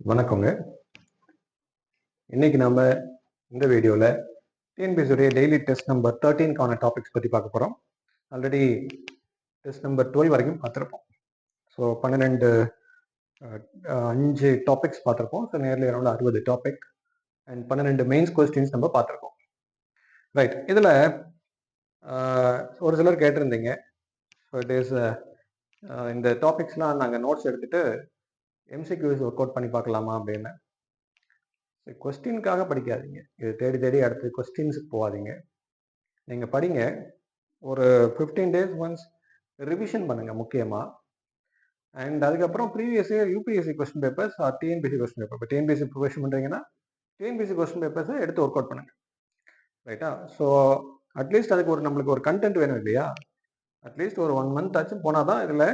வணக்கங்க. இன்னைக்கு நாம இந்த வீடியோல டிஎன்பிஎஸ்சியுடைய டெய்லி டெஸ்ட் நம்பர் 13க்கான டாபிக்ஸ் பத்தி பார்க்க போறோம். ஆல்ரெடி டெஸ்ட் நம்பர் 12 வரைக்கும் பார்த்துருப்போம். ஸோ 5 டாபிக்ஸ் பார்த்துருப்போம். ஸோ நேரில் around 60 topic and 12 mains questions நம்ம பார்த்துருக்கோம். ரைட், இதில் ஒரு சிலர் கேட்டிருந்தீங்க. ஸோ இட் இஸ் இந்த டாபிக்ஸ்லாம் நாங்கள் நோட்ஸ் எடுத்துட்டு எம்சிக்யூஸ் ஒர்க் அவுட் பண்ணி பார்க்கலாமா அப்படின்னு. கொஸ்டினுக்காக படிக்காதீங்க. இது தேடி தேடி அடுத்து கொஸ்டின்ஸுக்கு போகாதீங்க. நீங்கள் படிங்க. ஒரு 15 days ஒன்ஸ் ரிவிஷன் பண்ணுங்க முக்கியமாக. அண்ட் அதுக்கப்புறம் previous year UPSC question papers TNPSC question paper. இப்போ டிஎன்பிசி ப்ரிப்பரேஷன் பண்ணுறீங்கன்னா டிஎன்பிசி கொஸ்டின் பேப்பர்ஸை எடுத்து ஒர்க் அவுட் பண்ணுங்க. ரைட்டா? ஸோ அட்லீஸ்ட் அதுக்கு நம்மளுக்கு ஒரு கண்டென்ட் வேணும் இல்லையா? அட்லீஸ்ட் ஒரு 1 month ஆச்சும் போனால் தான் இதில்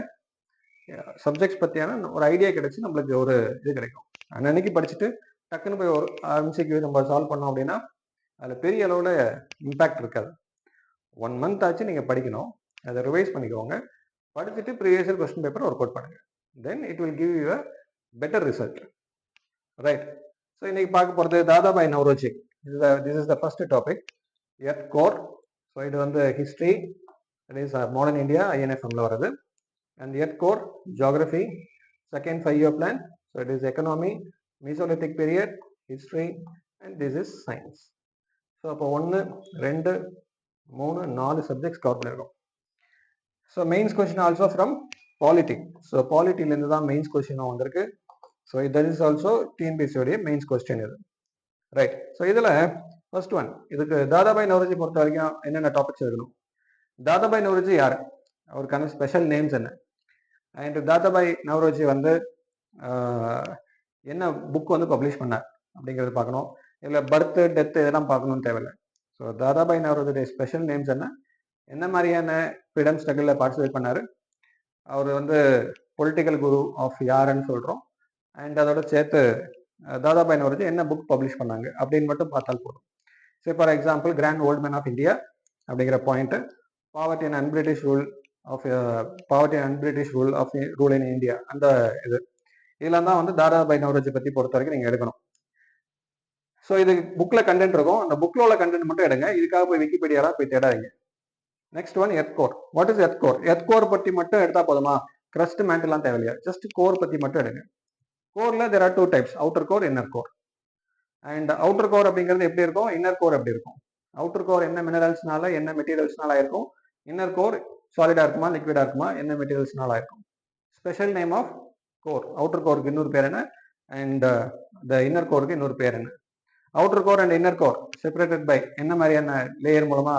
சப்ஜெக்ட்ஸ் பற்றியான ஒரு ஐடியா கிடைச்சி நம்மளுக்கு ஒரு இது கிடைக்கும். அன்னைக்கு படிச்சுட்டு டக்குன்னு போய் ஒரு எம்சிக்யூ நம்ம சால்வ் பண்ணோம் அப்படின்னா அதில் பெரிய அளவில் இம்பேக்ட் இருக்காது. 1 month ஆச்சு நீங்கள் படிக்கணும். அதை ரிவைஸ் பண்ணிக்கோங்க. படிச்சுட்டு previous year question paper work out பண்ணுங்க. Then it will give you a better result. Right. So இன்னைக்கு பார்க்க போகிறது Dadabhai Naoroji. This is the first topic, earth core. So இது வந்து history, it is modern India ஐஎன்எஃப்எம்ல வருது. And earth core geography, second 5-year plan. So it is economy, Mesolithic period, history and this is science. So அப்போ 1, 2, 3, 4 subjects cover பண்ணியிருக்கோம். So mains question also from polity. So பாலிட்டிலேருந்து தான் mains கொஸ்டினும் வந்திருக்கு. So that is also டிஎன்பிஎஸ்சியோடைய mains question இது. Right. So இதில் first one, இதுக்கு தாதாபாய் நவ்ரோஜி பொறுத்த வரைக்கும் என்னென்ன டாபிக்ஸ் இருக்கணும்? தாதாபாய் நவ்ரோஜி யார்? அவருக்கான ஸ்பெஷல் நேம்ஸ் என்ன? அண்ட் தாதாபாய் நவ்ரோஜி வந்து என்ன புக் வந்து பப்ளிஷ் பண்ணார் அப்படிங்கிறது பார்க்கணும். இதில் பர்த்து, டெத்து இதெல்லாம் பார்க்கணும்னு தேவையில்லை. ஸோ தாதாபாய் நவ்ரோஜியுடைய ஸ்பெஷல் நேம்ஸ் என்ன மாதிரியான ஃப்ரீடம் ஸ்ட்ரகிளில் பார்ட்டிசிபேட் பண்ணார், அவர் வந்து பொலிட்டிக்கல் குரு ஆஃப் யாருன்னு சொல்கிறோம். அண்ட் அதோட சேர்த்து தாதாபாய் நவ்ரோஜி என்ன புக் பப்ளிஷ் பண்ணாங்க அப்படின்னு மட்டும் பார்த்தால் போதும். சரி, for example grand old man of India அப்படிங்கிற point, poverty and un-British rule in India, அந்த இதெல்லாம் தான் வந்து தாதாபாய் நவ்ரோஜி பற்றி பொறுத்த வரைக்கும் நீங்கள் எடுக்கணும். ஸோ இது புக்கில் கண்டென்ட் இருக்கும். அந்த புக்கில் உள்ள கண்டென்ட் மட்டும் எடுங்க. இதுக்காக போய் விக்கிபீடியாலாம் போய் தேடாதீங்க. Next one, earth core. What is earth core? Earth core பற்றி மட்டும் எடுத்தா போதுமா? கிரஸ்ட் மேண்டெல்லாம் தேவையில்லையா? ஜஸ்ட் கோர் பற்றி மட்டும் எடுங்க. கோர்ல there are 2 types, outer core, inner core. And outer core அப்படிங்கிறது எப்படி இருக்கும், இன்னர் கோர் எப்படி இருக்கும்? அவுட்டர் கோர் என்ன மினரல்ஸ்னால என்ன மெட்டீரியல்ஸ்னால இருக்கும்? இன்னர் கோர் சாலிடா இருக்குமா லிக்விடா இருக்குமா, என்ன மெட்டீரியல்ஸ்னால இருக்கும்? Special name of core. Outer கோருக்கு இன்னொரு பேர் என்ன, அண்ட் த இன்னர் கோருக்கு இன்னொரு பேர் என்ன? Outer core and inner core separated by என்ன மாதிரியான லேயர் மூலமா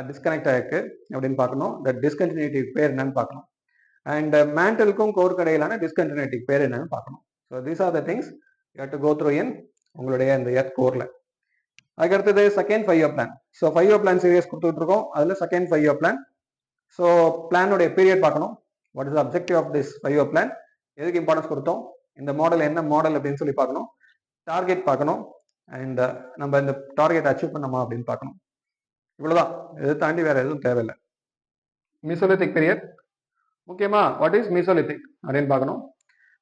டிஸ்கனெக்ட் ஆயிருக்கு அப்படின்னு பார்க்கணும். த டிஸ்கண்டினியூட்டி பேர் என்னன்னு பார்க்கணும். அண்ட் மேண்டலுக்கும் கோர் இடையிலான டிஸ்கண்டினியூட்டி பேர் என்னன்னு பார்க்கணும். So these are the things you have to go through in உங்களுடைய இந்த எர்த் கோர்ல. அதுக்கு அடுத்தது second 5-year plan. So 5-year plan series கொடுத்துட்டு இருக்கோம். அதுல செகண்ட் 5-year பிளான். ஸோ பிளானுடைய பீரியட் பார்க்கணும். What is objective of this 5-year plan? எதுக்கு இம்பார்ட்டன்ஸ் கொடுத்தோம்? இந்த மாடல் என்ன மாடல் அப்படின்னு சொல்லி பார்க்கணும். டார்கெட் பார்க்கணும். அண்ட் நம்ம இந்த டார்கெட் அச்சீவ் பண்ணோமா அப்படின்னு பார்க்கணும். இவ்வளவுதான். இதை தாண்டி வேற எதுவும் தேவையில்லை. மீசோலித்திக் பீரியட் முக்கியமா, வாட் இஸ் மீசோலித்திக் அப்படின்னு பார்க்கணும்.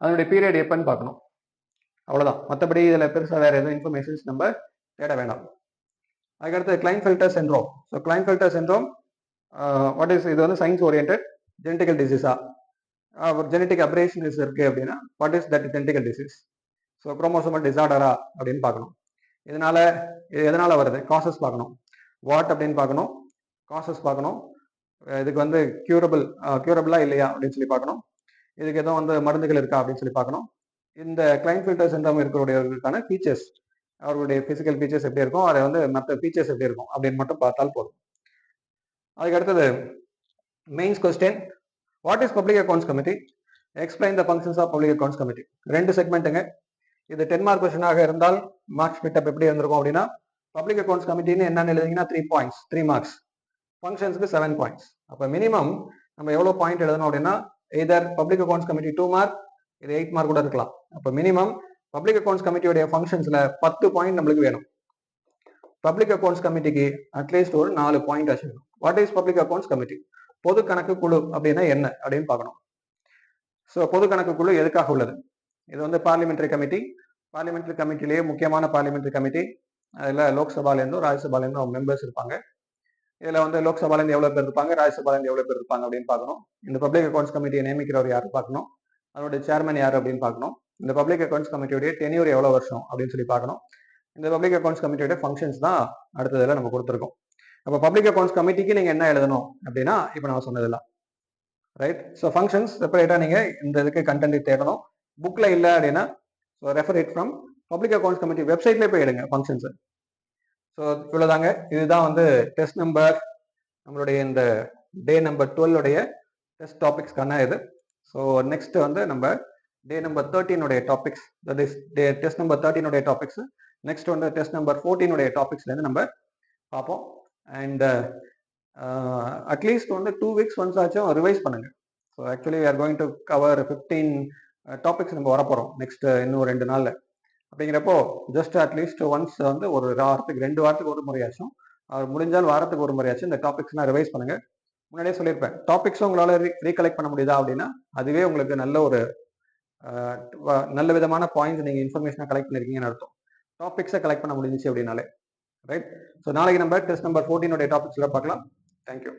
அதனுடைய பீரியட் எப்பன்னு பார்க்கணும். அவ்வளவுதான். மற்றபடி இதில் பெருசாக வேற எதுவும் இன்ஃபர்மேஷன்ஸ் நம்ம தேட வேண்டாம். அதுக்கடுத்து Klinefelter syndrome. So Klinefelter syndrome what is, இது வந்து சயின்ஸ் ஓரியன்ட் ஜெனட்டிக்கல் டிசீஸா, ஒரு ஜெனட்டிக் அப்ரேஷன்ஸ் இருக்கு அப்படின்னா what is that genetical disease? So chromosomal டிசார்டரா அப்படின்னு பார்க்கணும். எதனால வருது, காசஸ் பார்க்கணும். வாட் அப்படின்னு பார்க்கணும், காசஸ் பார்க்கணும். இதுக்கு வந்து கியூரபிளா இல்லையா அப்படின்னு சொல்லி பார்க்கணும். இதுக்கு எதுவும் வந்து மருந்துகள் இருக்கா அப்படின்னு சொல்லி பார்க்கணும். இந்த கிளைன்ஃபெல்டர் சிண்ட்ரோம் இருக்கிறவர்களுக்கான ஃபீச்சர்ஸ், அவர்களுடைய பிசிக்கல் ஃபீச்சர்ஸ் எப்படி இருக்கும், அதை வந்து மற்ற ஃபீச்சர்ஸ் எப்படி இருக்கும் அப்படின்னு மட்டும் பார்த்தால் போதும். அதுக்கு அடுத்தது mains question, what is public accounts committee? Explain the functions of public accounts committee. 2 செக்மெண்ட்டுங்க. இது 10 mark கொஸ்டினாக இருந்தால் மார்க்ஸ் பிட்டப் எப்படி இருந்திருக்கும் அப்படின்னா, பப்ளிக் அக்கௌண்ட்ஸ் கமிட்டின்னு என்னன்னு எழுதிங்கன்னா 3 points, 3 marks. ஃபங்க்ஷன்ஸ்க்கு 7 points. அப்போ மினிமம் நம்ம எவ்வளோ பாயிண்ட் எழுதணும் அப்படின்னா, either public accounts committee 2 mark, இது 8 mark கூட இருக்கலாம். அப்போ மினிமம் பப்ளிக் அக்கௌண்ட்ஸ் கமிட்டியோடைய ஃபங்க்ஷன்ஸ்ல 10 பாயிண்ட் நம்மளுக்கு வேணும். பப்ளிக் அக்கௌண்ட்ஸ் கமிட்டிக்கு அட்லீஸ்ட் ஒரு 4 பாயிண்ட் ஆச்சு. What is public accounts committee? பொது கணக்கு குழு அப்படின்னா என்ன அப்படின்னு பார்க்கணும். ஸோ பொது கணக்கு குழு எதுக்காக உள்ளது? இது வந்து பார்லிமெண்டரி கமிட்டி. பார்லிமெண்டரி கமிட்டிலேயே முக்கியமான பார்லிமெண்டரி கமிட்டி. அதில் லோக்சபாலேருந்தும் ராஜ்யசபாலேருந்தும் அவங்க மெம்பர்ஸ் இருப்பாங்க. இதில் வந்து லோக்சபாலேருந்து எவ்வளோ பேர் இருப்பாங்க, ராஜ்யசபாலேருந்து எவ்வளோ பேர் இருப்பாங்க அப்படின்னு பார்க்கணும். இந்த பப்ளிக் அக்கௌண்ட்ஸ் கமிட்டியை நியமிக்கிறவர் யார் பார்க்கணும், அதோட சேர்மன் யார் அப்படின்னு பார்க்கணும். இந்த பப்ளிக் அக்கௌண்ட்ஸ் கமிட்டியுடைய டென்யூர் எவ்வளோ வருஷம் அப்படின்னு சொல்லி பார்க்கணும். இந்த பப்ளிக் அக்கௌண்ட்ஸ் கமிட்டியோட ஃபங்க்ஷன்ஸ் தான் அடுத்ததில் நம்ம கொடுத்துருக்கோம். அப்போ பப்ளிக் அக்கௌண்ட்ஸ் கமிட்டிக்கு நீங்கள் என்ன எழுதணும் அப்படின்னா இப்போ நான் சொன்னதெல்லாம் ரைட். ஸோ ஃபங்க்ஷன்ஸ் செப்பரேட்டாக நீங்கள் இந்த இதுக்கு கண்டென்ட் தேடணும். புக்கில் இல்லை அப்படின்னா so refer it from public accounts committee வெப்சைட்லேயே போய் எடுங்க ஃபங்க்ஷன்ஸ். ஸோ இவ்வளோதாங்க. இதுதான் வந்து டெஸ்ட் நம்பர் நம்மளுடைய இந்த டே நம்பர் 12 டெஸ்ட் டாபிக்ஸ்க்கான இது. ஸோ நெக்ஸ்ட் வந்து நம்ம டே number 13 topics, that is test number 13 topics. Next வந்து டெஸ்ட் நம்பர் 14 டாபிக்ஸ்லேருந்து நம்ம பார்ப்போம். அண்ட் அட்லீஸ்ட் வந்து 2 weeks ஒன்ஸ் ஆச்சும் ரிவைஸ் பண்ணுங்க. So actually are going to cover 15 topics நம்ம வரப்போகிறோம் நெக்ஸ்ட் இன்னும் 2 நாளில். அப்படிங்கிறப்போ ஜஸ்ட் அட்லீஸ்ட் ஒன்ஸ் வந்து ஒரு வாரத்துக்கு 2 வாரத்துக்கு ஒரு முறையாச்சும், முடிஞ்சால் வாரத்துக்கு ஒரு முறையாச்சும் இந்த டாபிக்ஸ்லாம் ரிவைஸ் பண்ணுங்க. முன்னாடியே சொல்லியிருப்பேன், டாபிக்ஸும் உங்களால் ரீகலெக்ட் பண்ண முடியுதா அப்படின்னா அதுவே உங்களுக்கு நல்ல ஒரு நல்ல விதமான பாயிண்ட்ஸ் நீங்கள் இன்ஃபர்மேஷனாக கலெக்ட் பண்ணியிருக்கீங்கன்னு அர்த்தம். டாபிக்ஸை கலெக்ட் பண்ண முடிஞ்சிச்சு அப்படின்னாலே ரைட். ஸோ நாளைக்கு நம்ம டெஸ்ட் நம்பர் 14 டாபிக்ஸ்ல பார்க்கலாம். தேங்க்யூ.